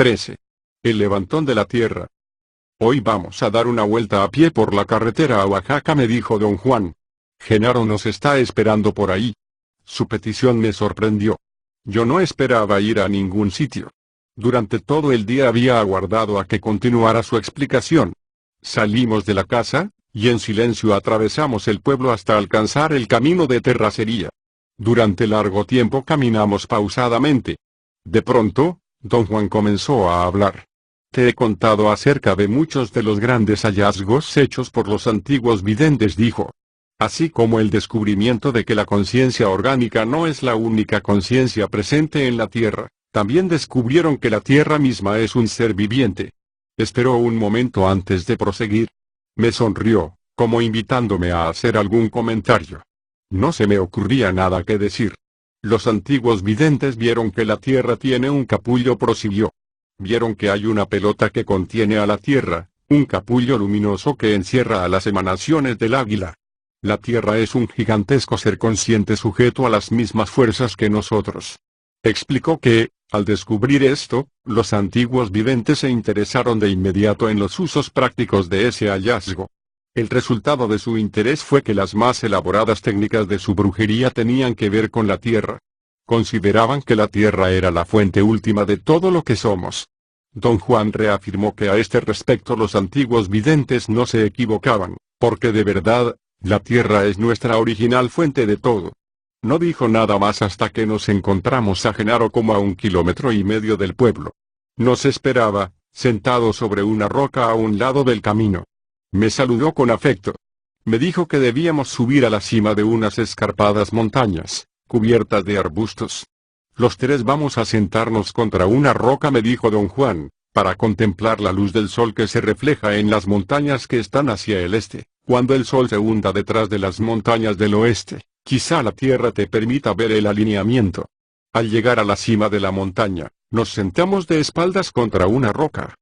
13. El levantón de la tierra. Hoy vamos a dar una vuelta a pie por la carretera a Oaxaca, me dijo don Juan. Genaro nos está esperando por ahí. Su petición me sorprendió. Yo no esperaba ir a ningún sitio. Durante todo el día había aguardado a que continuara su explicación. Salimos de la casa, y en silencio atravesamos el pueblo hasta alcanzar el camino de terracería. Durante largo tiempo caminamos pausadamente. De pronto, don Juan comenzó a hablar. Te he contado acerca de muchos de los grandes hallazgos hechos por los antiguos videntes, dijo. Así como el descubrimiento de que la conciencia orgánica no es la única conciencia presente en la Tierra, también descubrieron que la Tierra misma es un ser viviente. Esperó un momento antes de proseguir. Me sonrió, como invitándome a hacer algún comentario. No se me ocurría nada que decir. Los antiguos videntes vieron que la Tierra tiene un capullo, prosiguió. Vieron que hay una pelota que contiene a la Tierra, un capullo luminoso que encierra a las emanaciones del águila. La Tierra es un gigantesco ser consciente sujeto a las mismas fuerzas que nosotros. Explicó que, al descubrir esto, los antiguos videntes se interesaron de inmediato en los usos prácticos de ese hallazgo. El resultado de su interés fue que las más elaboradas técnicas de su brujería tenían que ver con la Tierra. Consideraban que la Tierra era la fuente última de todo lo que somos. Don Juan reafirmó que a este respecto los antiguos videntes no se equivocaban, porque de verdad, la Tierra es nuestra original fuente de todo. No dijo nada más hasta que nos encontramos a Genaro como a 1,5 kilómetros del pueblo. Nos esperaba, sentado sobre una roca a un lado del camino. Me saludó con afecto. Me dijo que debíamos subir a la cima de unas escarpadas montañas, cubiertas de arbustos. Los tres vamos a sentarnos contra una roca, me dijo don Juan, para contemplar la luz del sol que se refleja en las montañas que están hacia el este. Cuando el sol se hunda detrás de las montañas del oeste, quizá la tierra te permita ver el alineamiento. Al llegar a la cima de la montaña, nos sentamos de espaldas contra una roca.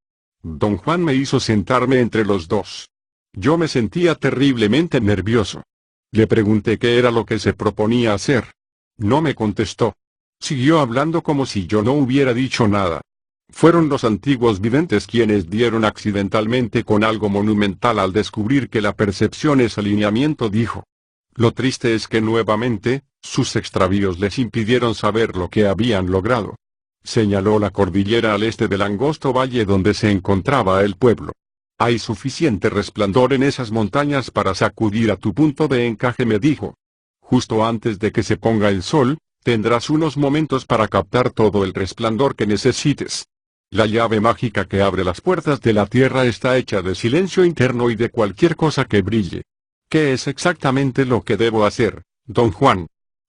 Don Juan me hizo sentarme entre los dos. Yo me sentía terriblemente nervioso. Le pregunté qué era lo que se proponía hacer. No me contestó. Siguió hablando como si yo no hubiera dicho nada. Fueron los antiguos videntes quienes dieron accidentalmente con algo monumental al descubrir que la percepción es alineamiento, dijo. Lo triste es que nuevamente, sus extravíos les impidieron saber lo que habían logrado. Señaló la cordillera al este del angosto valle donde se encontraba el pueblo. Hay suficiente resplandor en esas montañas para sacudir a tu punto de encaje, me dijo. Justo antes de que se ponga el sol, tendrás unos momentos para captar todo el resplandor que necesites. La llave mágica que abre las puertas de la tierra está hecha de silencio interno y de cualquier cosa que brille. ¿Qué es exactamente lo que debo hacer, don Juan?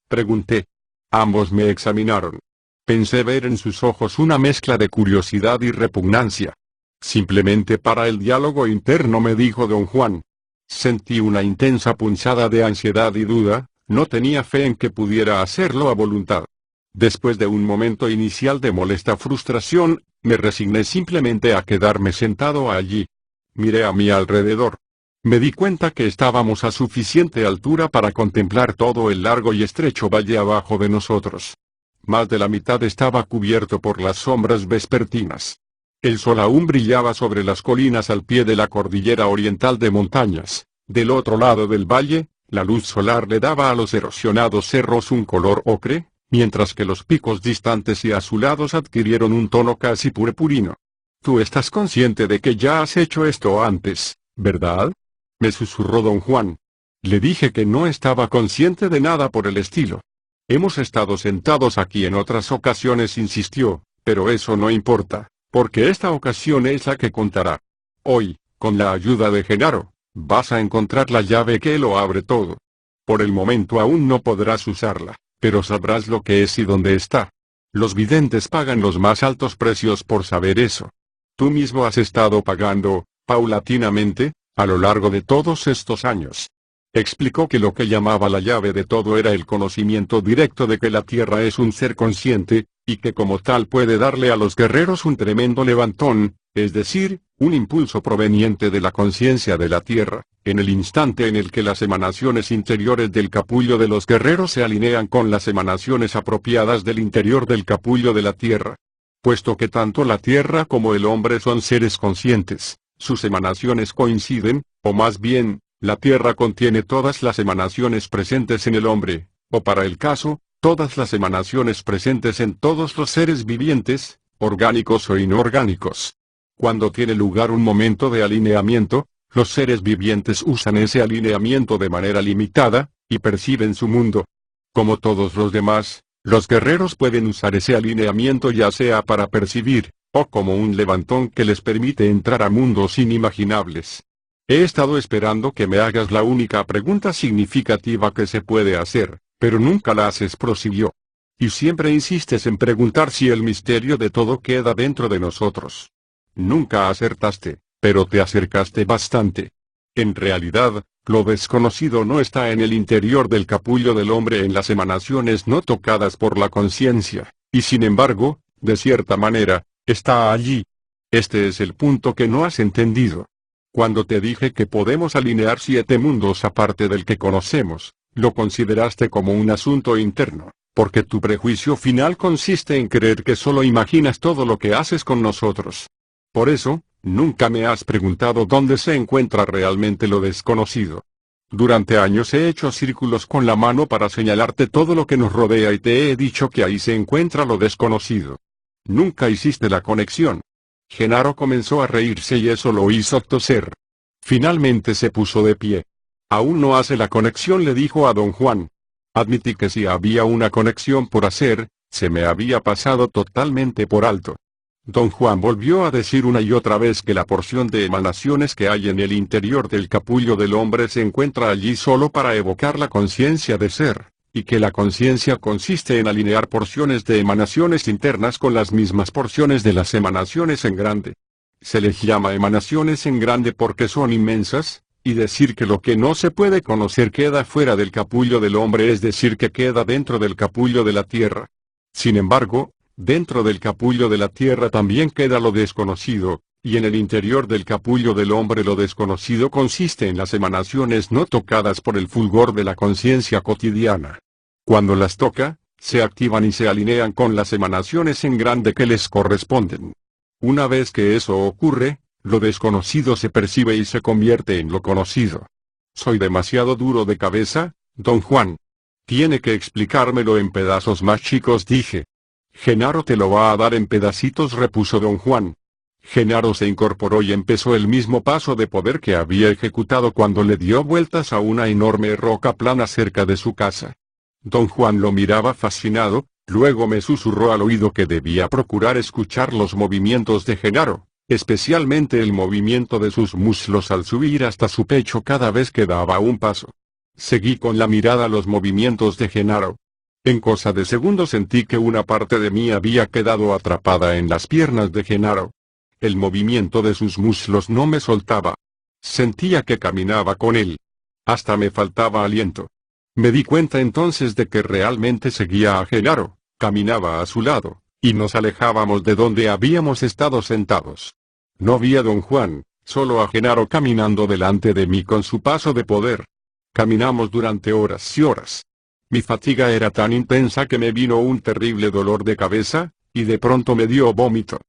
Pregunté. Ambos me examinaron. Pensé ver en sus ojos una mezcla de curiosidad y repugnancia. Simplemente para el diálogo interno, me dijo don Juan. Sentí una intensa punzada de ansiedad y duda, no tenía fe en que pudiera hacerlo a voluntad. Después de un momento inicial de molesta frustración, me resigné simplemente a quedarme sentado allí. Miré a mi alrededor. Me di cuenta que estábamos a suficiente altura para contemplar todo el largo y estrecho valle abajo de nosotros. Más de la mitad estaba cubierto por las sombras vespertinas. El sol aún brillaba sobre las colinas al pie de la cordillera oriental de montañas. Del otro lado del valle, la luz solar le daba a los erosionados cerros un color ocre, mientras que los picos distantes y azulados adquirieron un tono casi purpurino. Tú estás consciente de que ya has hecho esto antes, ¿verdad? Me susurró don Juan. Le dije que no estaba consciente de nada por el estilo. Hemos estado sentados aquí en otras ocasiones, insistió, pero eso no importa, porque esta ocasión es la que contará. Hoy, con la ayuda de Genaro, vas a encontrar la llave que lo abre todo. Por el momento aún no podrás usarla, pero sabrás lo que es y dónde está. Los videntes pagan los más altos precios por saber eso. Tú mismo has estado pagando, paulatinamente, a lo largo de todos estos años. Explicó que lo que llamaba la llave de todo era el conocimiento directo de que la Tierra es un ser consciente, y que como tal puede darle a los guerreros un tremendo levantón, es decir, un impulso proveniente de la conciencia de la Tierra, en el instante en el que las emanaciones interiores del capullo de los guerreros se alinean con las emanaciones apropiadas del interior del capullo de la Tierra. Puesto que tanto la Tierra como el hombre son seres conscientes, sus emanaciones coinciden, o más bien, la Tierra contiene todas las emanaciones presentes en el hombre, o para el caso, todas las emanaciones presentes en todos los seres vivientes, orgánicos o inorgánicos. Cuando tiene lugar un momento de alineamiento, los seres vivientes usan ese alineamiento de manera limitada, y perciben su mundo. Como todos los demás, los guerreros pueden usar ese alineamiento ya sea para percibir, o como un levantón que les permite entrar a mundos inimaginables. He estado esperando que me hagas la única pregunta significativa que se puede hacer, pero nunca la haces, prosiguió. Y siempre insistes en preguntar si el misterio de todo queda dentro de nosotros. Nunca acertaste, pero te acercaste bastante. En realidad, lo desconocido no está en el interior del capullo del hombre en las emanaciones no tocadas por la conciencia, y sin embargo, de cierta manera, está allí. Este es el punto que no has entendido. Cuando te dije que podemos alinear 7 mundos aparte del que conocemos, lo consideraste como un asunto interno, porque tu prejuicio final consiste en creer que solo imaginas todo lo que haces con nosotros. Por eso, nunca me has preguntado dónde se encuentra realmente lo desconocido. Durante años he hecho círculos con la mano para señalarte todo lo que nos rodea y te he dicho que ahí se encuentra lo desconocido. Nunca hiciste la conexión. Genaro comenzó a reírse y eso lo hizo toser. Finalmente se puso de pie. Aún no hace la conexión, le dijo a don Juan. Admití que si había una conexión por hacer, se me había pasado totalmente por alto. Don Juan volvió a decir una y otra vez que la porción de emanaciones que hay en el interior del capullo del hombre se encuentra allí solo para evocar la conciencia de ser, y que la conciencia consiste en alinear porciones de emanaciones internas con las mismas porciones de las emanaciones en grande. Se les llama emanaciones en grande porque son inmensas, y decir que lo que no se puede conocer queda fuera del capullo del hombre es decir que queda dentro del capullo de la tierra. Sin embargo, dentro del capullo de la tierra también queda lo desconocido, y en el interior del capullo del hombre lo desconocido consiste en las emanaciones no tocadas por el fulgor de la conciencia cotidiana. Cuando las toca, se activan y se alinean con las emanaciones en grande que les corresponden. Una vez que eso ocurre, lo desconocido se percibe y se convierte en lo conocido. Soy demasiado duro de cabeza, don Juan. Tiene que explicármelo en pedazos más chicos, dije. Genaro te lo va a dar en pedacitos, repuso don Juan. Genaro se incorporó y empezó el mismo paso de poder que había ejecutado cuando le dio vueltas a una enorme roca plana cerca de su casa. Don Juan lo miraba fascinado, luego me susurró al oído que debía procurar escuchar los movimientos de Genaro, especialmente el movimiento de sus muslos al subir hasta su pecho cada vez que daba un paso. Seguí con la mirada los movimientos de Genaro. En cosa de segundos sentí que una parte de mí había quedado atrapada en las piernas de Genaro. El movimiento de sus muslos no me soltaba. Sentía que caminaba con él. Hasta me faltaba aliento. Me di cuenta entonces de que realmente seguía a Genaro, caminaba a su lado, y nos alejábamos de donde habíamos estado sentados. No vi a don Juan, solo a Genaro caminando delante de mí con su paso de poder. Caminamos durante horas y horas. Mi fatiga era tan intensa que me vino un terrible dolor de cabeza, y de pronto me dio vómito.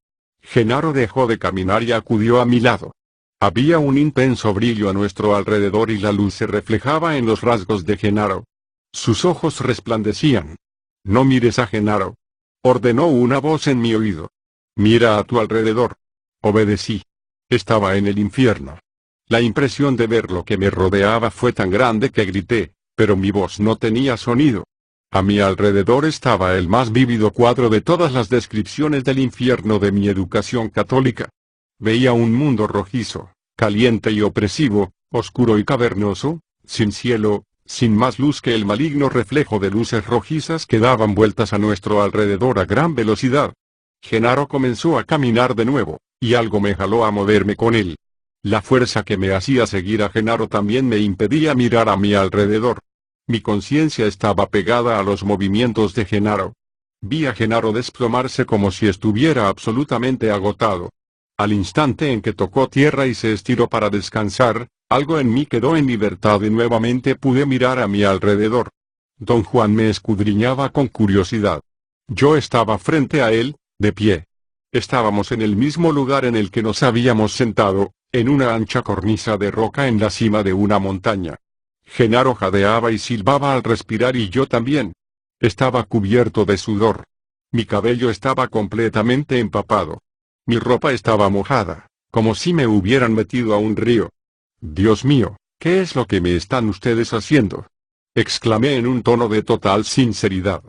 Genaro dejó de caminar y acudió a mi lado. Había un intenso brillo a nuestro alrededor y la luz se reflejaba en los rasgos de Genaro. Sus ojos resplandecían. No mires a Genaro, ordenó una voz en mi oído. Mira a tu alrededor. Obedecí. Estaba en el infierno. La impresión de ver lo que me rodeaba fue tan grande que grité, pero mi voz no tenía sonido. A mi alrededor estaba el más vívido cuadro de todas las descripciones del infierno de mi educación católica. Veía un mundo rojizo, caliente y opresivo, oscuro y cavernoso, sin cielo, sin más luz que el maligno reflejo de luces rojizas que daban vueltas a nuestro alrededor a gran velocidad. Genaro comenzó a caminar de nuevo, y algo me jaló a moverme con él. La fuerza que me hacía seguir a Genaro también me impedía mirar a mi alrededor. Mi conciencia estaba pegada a los movimientos de Genaro. Vi a Genaro desplomarse como si estuviera absolutamente agotado. Al instante en que tocó tierra y se estiró para descansar, algo en mí quedó en libertad y nuevamente pude mirar a mi alrededor. Don Juan me escudriñaba con curiosidad. Yo estaba frente a él, de pie. Estábamos en el mismo lugar en el que nos habíamos sentado, en una ancha cornisa de roca en la cima de una montaña. Genaro jadeaba y silbaba al respirar y yo también. Estaba cubierto de sudor. Mi cabello estaba completamente empapado. Mi ropa estaba mojada, como si me hubieran metido a un río. Dios mío, ¿qué es lo que me están ustedes haciendo?, exclamé en un tono de total sinceridad.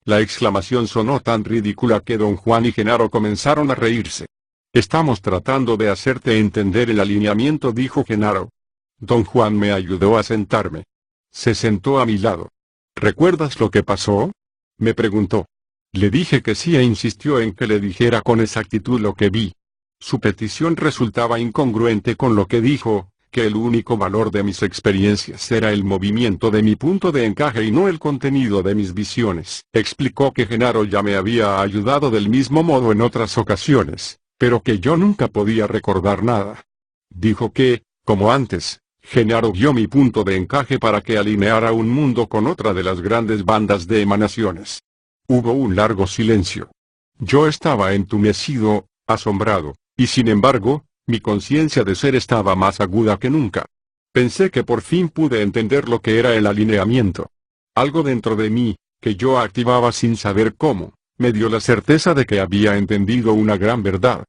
La exclamación sonó tan ridícula que don Juan y Genaro comenzaron a reírse. Estamos tratando de hacerte entender el alineamiento, dijo Genaro. Don Juan me ayudó a sentarme. Se sentó a mi lado. ¿Recuerdas lo que pasó?, me preguntó. Le dije que sí e insistió en que le dijera con exactitud lo que vi. Su petición resultaba incongruente con lo que dijo, que el único valor de mis experiencias era el movimiento de mi punto de encaje y no el contenido de mis visiones. Explicó que Genaro ya me había ayudado del mismo modo en otras ocasiones, pero que yo nunca podía recordar nada. Dijo que, como antes, Genaro vio mi punto de encaje para que alineara un mundo con otra de las grandes bandas de emanaciones. Hubo un largo silencio. Yo estaba entumecido, asombrado, y sin embargo, mi conciencia de ser estaba más aguda que nunca. Pensé que por fin pude entender lo que era el alineamiento. Algo dentro de mí, que yo activaba sin saber cómo, me dio la certeza de que había entendido una gran verdad.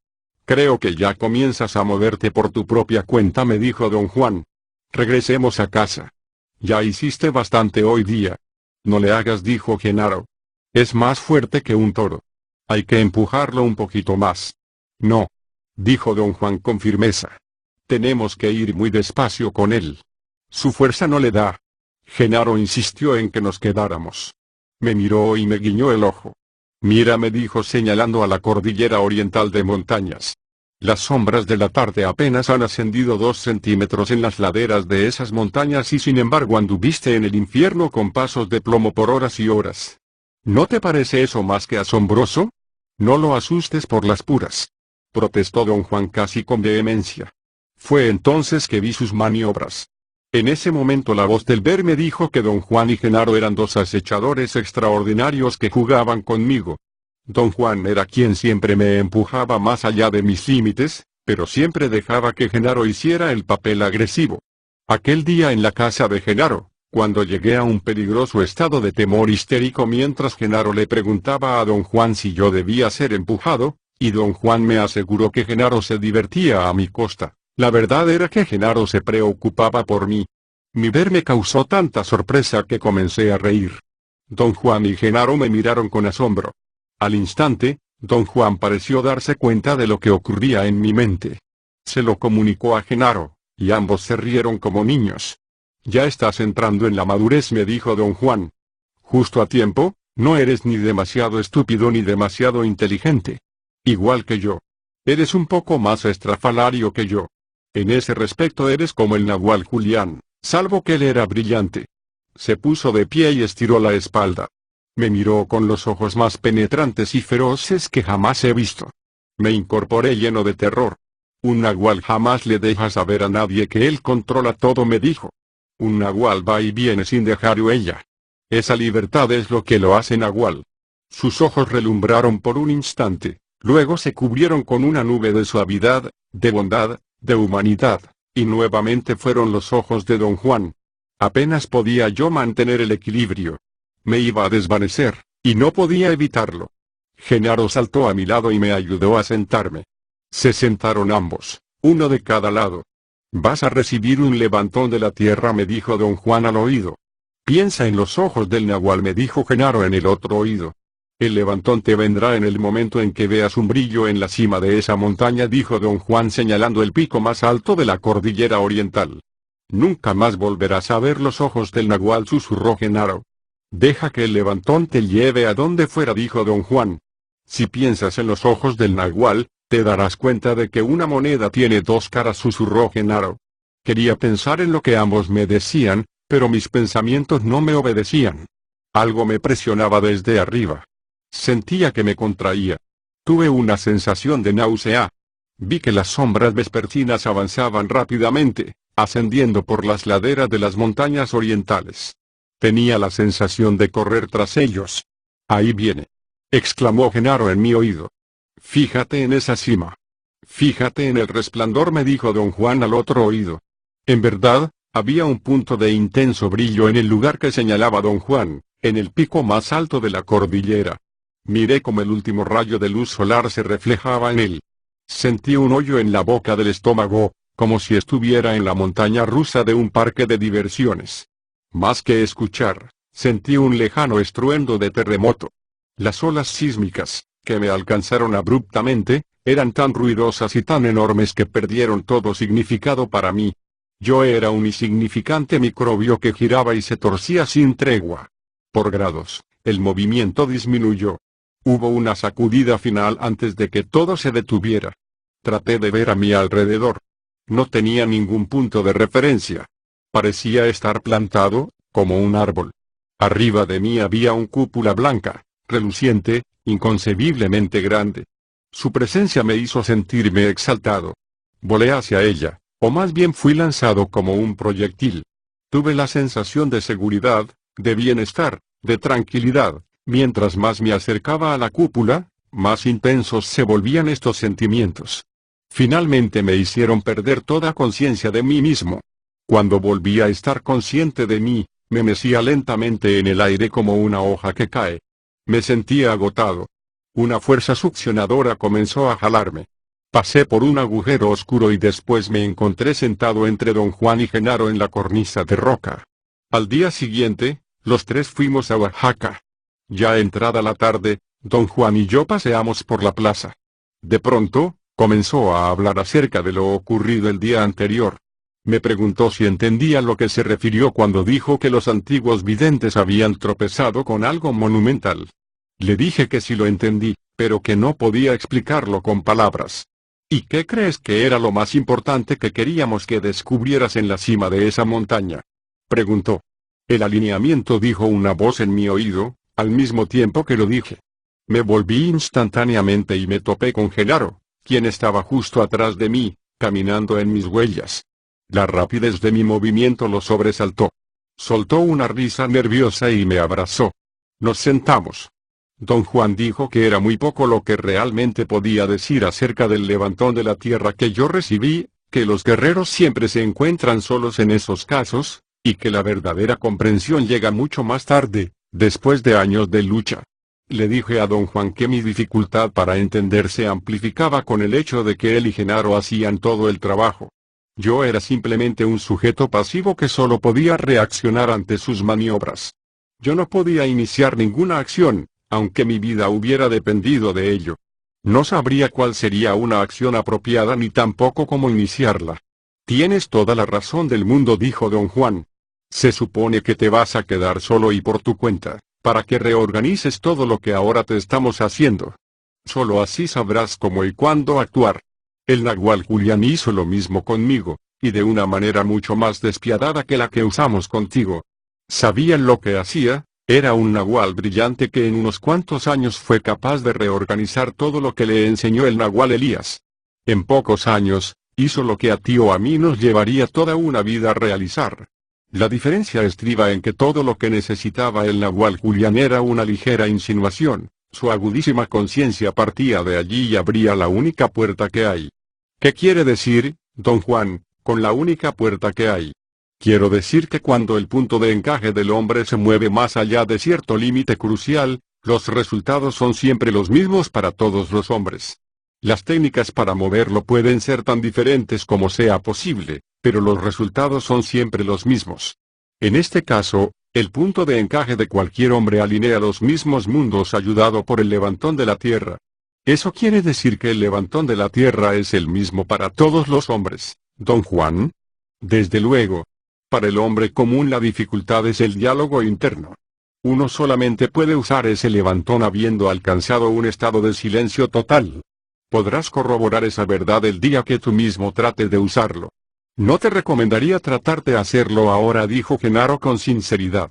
Creo que ya comienzas a moverte por tu propia cuenta, me dijo don Juan. Regresemos a casa. Ya hiciste bastante hoy día. No le hagas, dijo Genaro. Es más fuerte que un toro. Hay que empujarlo un poquito más. No, dijo don Juan con firmeza. Tenemos que ir muy despacio con él. Su fuerza no le da. Genaro insistió en que nos quedáramos. Me miró y me guiñó el ojo. Mira, me dijo señalando a la cordillera oriental de montañas. Las sombras de la tarde apenas han ascendido 2 centímetros en las laderas de esas montañas y sin embargo anduviste en el infierno con pasos de plomo por horas y horas. ¿No te parece eso más que asombroso? No lo asustes por las puras, protestó don Juan casi con vehemencia. Fue entonces que vi sus maniobras. En ese momento la voz del ver me dijo que don Juan y Genaro eran dos acechadores extraordinarios que jugaban conmigo. Don Juan era quien siempre me empujaba más allá de mis límites, pero siempre dejaba que Genaro hiciera el papel agresivo. Aquel día en la casa de Genaro, cuando llegué a un peligroso estado de temor histérico mientras Genaro le preguntaba a don Juan si yo debía ser empujado, y don Juan me aseguró que Genaro se divertía a mi costa. La verdad era que Genaro se preocupaba por mí. Mi ver me causó tanta sorpresa que comencé a reír. Don Juan y Genaro me miraron con asombro. Al instante, don Juan pareció darse cuenta de lo que ocurría en mi mente. Se lo comunicó a Genaro, y ambos se rieron como niños. Ya estás entrando en la madurez, me dijo don Juan. Justo a tiempo, no eres ni demasiado estúpido ni demasiado inteligente. Igual que yo. Eres un poco más estrafalario que yo. En ese respecto eres como el nahual Julián, salvo que él era brillante. Se puso de pie y estiró la espalda. Me miró con los ojos más penetrantes y feroces que jamás he visto. Me incorporé lleno de terror. Un nahual jamás le deja saber a nadie que él controla todo, me dijo. Un nahual va y viene sin dejar huella. Esa libertad es lo que lo hace nahual. Sus ojos relumbraron por un instante, luego se cubrieron con una nube de suavidad, de bondad, de humanidad, y nuevamente fueron los ojos de don Juan. Apenas podía yo mantener el equilibrio. Me iba a desvanecer, y no podía evitarlo. Genaro saltó a mi lado y me ayudó a sentarme. Se sentaron ambos, uno de cada lado. Vas a recibir un levantón de la tierra, me dijo don Juan al oído. Piensa en los ojos del nahual, me dijo Genaro en el otro oído. El levantón te vendrá en el momento en que veas un brillo en la cima de esa montaña, dijo don Juan señalando el pico más alto de la cordillera oriental. Nunca más volverás a ver los ojos del nahual, susurró Genaro. Deja que el levantón te lleve a donde fuera, dijo don Juan. Si piensas en los ojos del nahual, te darás cuenta de que una moneda tiene dos caras, susurró Genaro. Quería pensar en lo que ambos me decían, pero mis pensamientos no me obedecían. Algo me presionaba desde arriba. Sentía que me contraía. Tuve una sensación de náusea. Vi que las sombras vespertinas avanzaban rápidamente, ascendiendo por las laderas de las montañas orientales. Tenía la sensación de correr tras ellos. Ahí viene, exclamó Genaro en mi oído. Fíjate en esa cima. Fíjate en el resplandor, me dijo don Juan al otro oído. En verdad, había un punto de intenso brillo en el lugar que señalaba don Juan, en el pico más alto de la cordillera. Miré como el último rayo de luz solar se reflejaba en él. Sentí un hoyo en la boca del estómago, como si estuviera en la montaña rusa de un parque de diversiones. Más que escuchar, sentí un lejano estruendo de terremoto. Las olas sísmicas, que me alcanzaron abruptamente, eran tan ruidosas y tan enormes que perdieron todo significado para mí. Yo era un insignificante microbio que giraba y se torcía sin tregua. Por grados, el movimiento disminuyó. Hubo una sacudida final antes de que todo se detuviera. Traté de ver a mi alrededor. No tenía ningún punto de referencia. Parecía estar plantado, como un árbol. Arriba de mí había una cúpula blanca, reluciente, inconcebiblemente grande. Su presencia me hizo sentirme exaltado. Volé hacia ella, o más bien fui lanzado como un proyectil. Tuve la sensación de seguridad, de bienestar, de tranquilidad. Mientras más me acercaba a la cúpula, más intensos se volvían estos sentimientos. Finalmente me hicieron perder toda conciencia de mí mismo. Cuando volví a estar consciente de mí, me mecía lentamente en el aire como una hoja que cae. Me sentía agotado. Una fuerza succionadora comenzó a jalarme. Pasé por un agujero oscuro y después me encontré sentado entre don Juan y Genaro en la cornisa de roca. Al día siguiente, los tres fuimos a Oaxaca. Ya entrada la tarde, don Juan y yo paseamos por la plaza. De pronto, comenzó a hablar acerca de lo ocurrido el día anterior. Me preguntó si entendía lo que se refirió cuando dijo que los antiguos videntes habían tropezado con algo monumental. Le dije que sí lo entendí, pero que no podía explicarlo con palabras. ¿Y qué crees que era lo más importante que queríamos que descubrieras en la cima de esa montaña?, preguntó. El alineamiento, dijo una voz en mi oído, al mismo tiempo que lo dije. Me volví instantáneamente y me topé con Genaro, quien estaba justo atrás de mí, caminando en mis huellas. La rapidez de mi movimiento lo sobresaltó. Soltó una risa nerviosa y me abrazó. Nos sentamos. Don Juan dijo que era muy poco lo que realmente podía decir acerca del levantón de la tierra que yo recibí, que los guerreros siempre se encuentran solos en esos casos, y que la verdadera comprensión llega mucho más tarde, después de años de lucha. Le dije a don Juan que mi dificultad para entender se amplificaba con el hecho de que él y Genaro hacían todo el trabajo. Yo era simplemente un sujeto pasivo que solo podía reaccionar ante sus maniobras. Yo no podía iniciar ninguna acción, aunque mi vida hubiera dependido de ello. No sabría cuál sería una acción apropiada ni tampoco cómo iniciarla. Tienes toda la razón del mundo, dijo don Juan. Se supone que te vas a quedar solo y por tu cuenta, para que reorganices todo lo que ahora te estamos haciendo. Solo así sabrás cómo y cuándo actuar. El Nahual Julián hizo lo mismo conmigo, y de una manera mucho más despiadada que la que usamos contigo. Sabía lo que hacía, era un Nahual brillante que en unos cuantos años fue capaz de reorganizar todo lo que le enseñó el Nahual Elías. En pocos años, hizo lo que a ti o a mí nos llevaría toda una vida a realizar. La diferencia estriba en que todo lo que necesitaba el Nahual Julián era una ligera insinuación. Su agudísima conciencia partía de allí y abría la única puerta que hay. ¿Qué quiere decir, don Juan, con la única puerta que hay? Quiero decir que cuando el punto de encaje del hombre se mueve más allá de cierto límite crucial, los resultados son siempre los mismos para todos los hombres. Las técnicas para moverlo pueden ser tan diferentes como sea posible, pero los resultados son siempre los mismos. En este caso, el punto de encaje de cualquier hombre alinea los mismos mundos ayudado por el levantón de la tierra. ¿Eso quiere decir que el levantón de la tierra es el mismo para todos los hombres, don Juan? Desde luego. Para el hombre común la dificultad es el diálogo interno. Uno solamente puede usar ese levantón habiendo alcanzado un estado de silencio total. Podrás corroborar esa verdad el día que tú mismo trates de usarlo. No te recomendaría tratar de hacerlo ahora, dijo Genaro con sinceridad.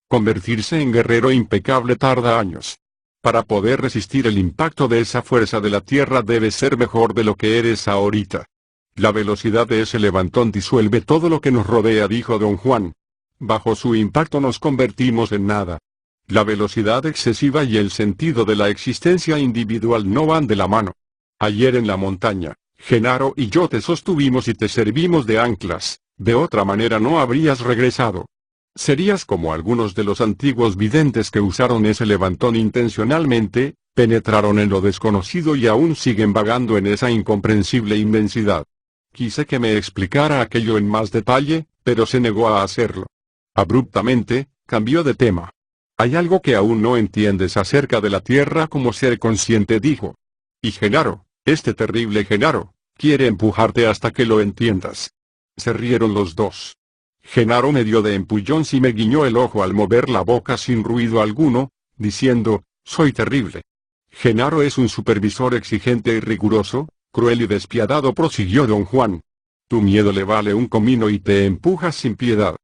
Convertirse en guerrero impecable tarda años. Para poder resistir el impacto de esa fuerza de la tierra debes ser mejor de lo que eres ahorita. La velocidad de ese levantón disuelve todo lo que nos rodea, dijo don Juan. Bajo su impacto nos convertimos en nada. La velocidad excesiva y el sentido de la existencia individual no van de la mano. Ayer en la montaña, Genaro y yo te sostuvimos y te servimos de anclas, de otra manera no habrías regresado. Serías como algunos de los antiguos videntes que usaron ese levantón intencionalmente, penetraron en lo desconocido y aún siguen vagando en esa incomprensible inmensidad. Quise que me explicara aquello en más detalle, pero se negó a hacerlo. Abruptamente, cambió de tema. Hay algo que aún no entiendes acerca de la Tierra como ser consciente, dijo. Y Genaro, este terrible Genaro, quiere empujarte hasta que lo entiendas. Se rieron los dos. Genaro me dio de empullones y me guiñó el ojo al mover la boca sin ruido alguno, diciendo, soy terrible. Genaro es un supervisor exigente y riguroso, cruel y despiadado, prosiguió don Juan. Tu miedo le vale un comino y te empujas sin piedad.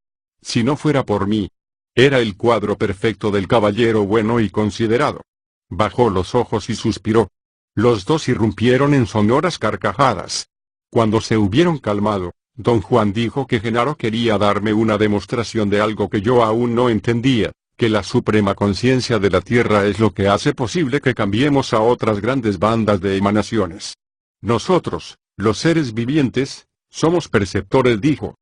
Si no fuera por mí. Era el cuadro perfecto del caballero bueno y considerado. Bajó los ojos y suspiró. Los dos irrumpieron en sonoras carcajadas. Cuando se hubieron calmado, don Juan dijo que Genaro quería darme una demostración de algo que yo aún no entendía, que la suprema conciencia de la Tierra es lo que hace posible que cambiemos a otras grandes bandas de emanaciones. Nosotros, los seres vivientes, somos perceptores, dijo.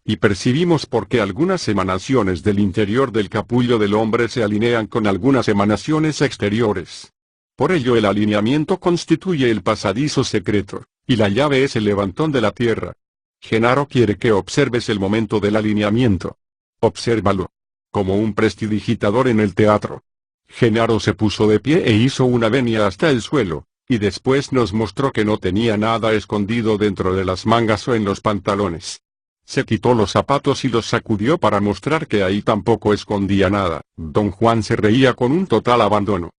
Y percibimos porque algunas emanaciones del interior del capullo del hombre se alinean con algunas emanaciones exteriores. Por ello el alineamiento constituye el pasadizo secreto, y la llave es el levantón de la Tierra. Genaro quiere que observes el momento del alineamiento. Obsérvalo. Como un prestidigitador en el teatro. Genaro se puso de pie e hizo una venia hasta el suelo, y después nos mostró que no tenía nada escondido dentro de las mangas o en los pantalones. Se quitó los zapatos y los sacudió para mostrar que ahí tampoco escondía nada. Don Juan se reía con un total abandono.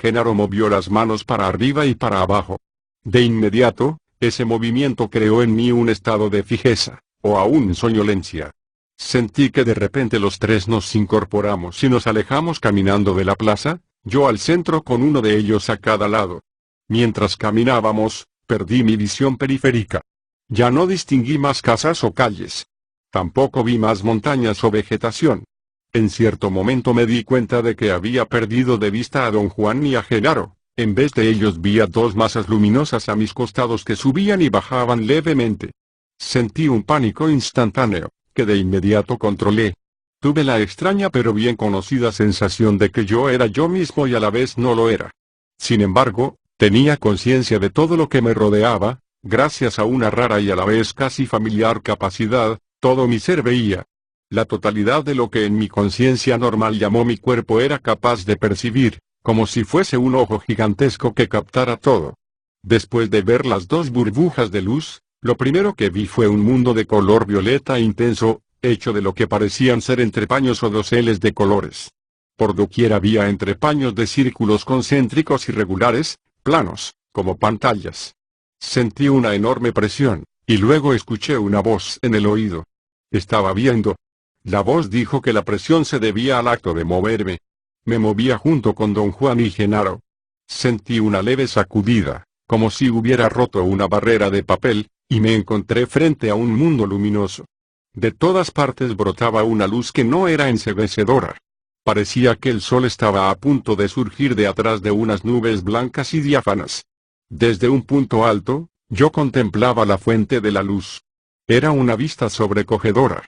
Genaro movió las manos para arriba y para abajo. De inmediato, ese movimiento creó en mí un estado de fijeza, o aún soñolencia. Sentí que de repente los tres nos incorporamos y nos alejamos caminando de la plaza, yo al centro con uno de ellos a cada lado. Mientras caminábamos, perdí mi visión periférica. Ya no distinguí más casas o calles. Tampoco vi más montañas o vegetación. En cierto momento me di cuenta de que había perdido de vista a don Juan y a Genaro. En vez de ellos vi a dos masas luminosas a mis costados que subían y bajaban levemente. Sentí un pánico instantáneo, que de inmediato controlé. Tuve la extraña pero bien conocida sensación de que yo era yo mismo y a la vez no lo era. Sin embargo, tenía conciencia de todo lo que me rodeaba, gracias a una rara y a la vez casi familiar capacidad, todo mi ser veía. La totalidad de lo que en mi conciencia normal llamó mi cuerpo era capaz de percibir, como si fuese un ojo gigantesco que captara todo. Después de ver las dos burbujas de luz, lo primero que vi fue un mundo de color violeta intenso, hecho de lo que parecían ser entrepaños o doseles de colores. Por doquier había entrepaños de círculos concéntricos irregulares, planos, como pantallas. Sentí una enorme presión, y luego escuché una voz en el oído. Estaba viendo. La voz dijo que la presión se debía al acto de moverme. Me movía junto con don Juan y Genaro. Sentí una leve sacudida, como si hubiera roto una barrera de papel, y me encontré frente a un mundo luminoso. De todas partes brotaba una luz que no era ensebecedora. Parecía que el sol estaba a punto de surgir de atrás de unas nubes blancas y diáfanas. Desde un punto alto, yo contemplaba la fuente de la luz. Era una vista sobrecogedora.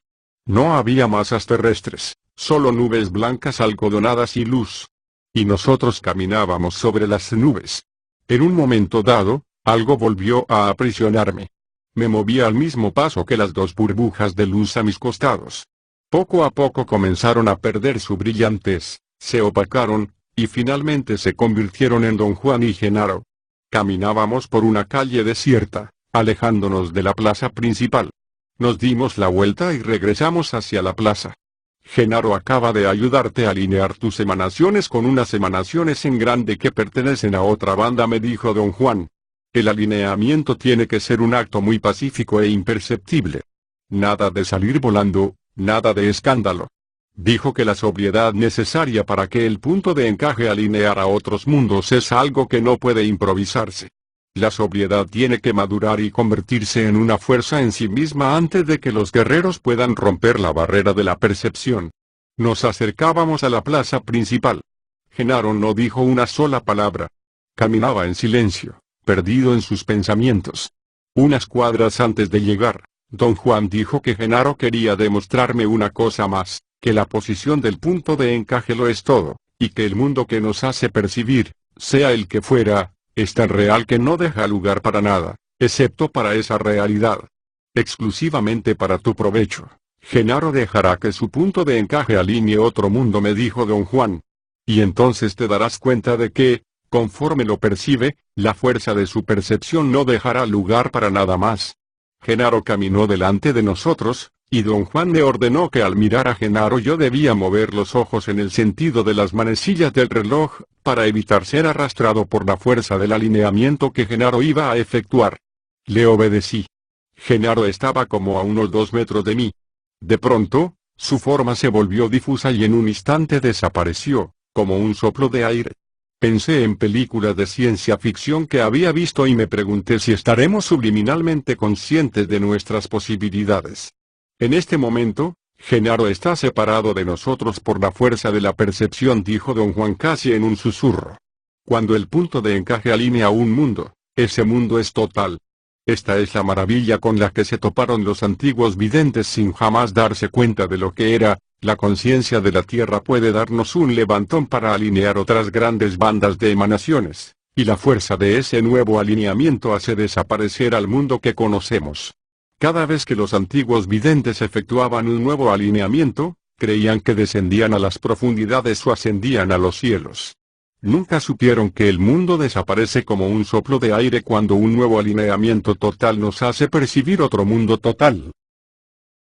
No había masas terrestres, solo nubes blancas algodonadas y luz. Y nosotros caminábamos sobre las nubes. En un momento dado, algo volvió a aprisionarme. Me movía al mismo paso que las dos burbujas de luz a mis costados. Poco a poco comenzaron a perder su brillantez, se opacaron, y finalmente se convirtieron en don Juan y Genaro. Caminábamos por una calle desierta, alejándonos de la plaza principal. Nos dimos la vuelta y regresamos hacia la plaza. Genaro acaba de ayudarte a alinear tus emanaciones con unas emanaciones en grande que pertenecen a otra banda, me dijo don Juan. El alineamiento tiene que ser un acto muy pacífico e imperceptible. Nada de salir volando, nada de escándalo. Dijo que la sobriedad necesaria para que el punto de encaje alinear a otros mundos es algo que no puede improvisarse. La sobriedad tiene que madurar y convertirse en una fuerza en sí misma antes de que los guerreros puedan romper la barrera de la percepción. Nos acercábamos a la plaza principal. Genaro no dijo una sola palabra. Caminaba en silencio, perdido en sus pensamientos. Unas cuadras antes de llegar, don Juan dijo que Genaro quería demostrarme una cosa más, que la posición del punto de encaje lo es todo, y que el mundo que nos hace percibir, sea el que fuera, es tan real que no deja lugar para nada, excepto para esa realidad. Exclusivamente para tu provecho, Genaro dejará que su punto de encaje alinee otro mundo, me dijo don Juan. Y entonces te darás cuenta de que, conforme lo percibe, la fuerza de su percepción no dejará lugar para nada más. Genaro caminó delante de nosotros, y don Juan me ordenó que al mirar a Genaro yo debía mover los ojos en el sentido de las manecillas del reloj, para evitar ser arrastrado por la fuerza del alineamiento que Genaro iba a efectuar. Le obedecí. Genaro estaba como a unos 2 metros de mí. De pronto, su forma se volvió difusa y en un instante desapareció, como un soplo de aire. Pensé en películas de ciencia ficción que había visto y me pregunté si estaremos subliminalmente conscientes de nuestras posibilidades. En este momento, Genaro está separado de nosotros por la fuerza de la percepción, dijo don Juan casi en un susurro. Cuando el punto de encaje alinea un mundo, ese mundo es total. Esta es la maravilla con la que se toparon los antiguos videntes sin jamás darse cuenta de lo que era. La conciencia de la Tierra puede darnos un levantón para alinear otras grandes bandas de emanaciones, y la fuerza de ese nuevo alineamiento hace desaparecer al mundo que conocemos. Cada vez que los antiguos videntes efectuaban un nuevo alineamiento, creían que descendían a las profundidades o ascendían a los cielos. Nunca supieron que el mundo desaparece como un soplo de aire cuando un nuevo alineamiento total nos hace percibir otro mundo total.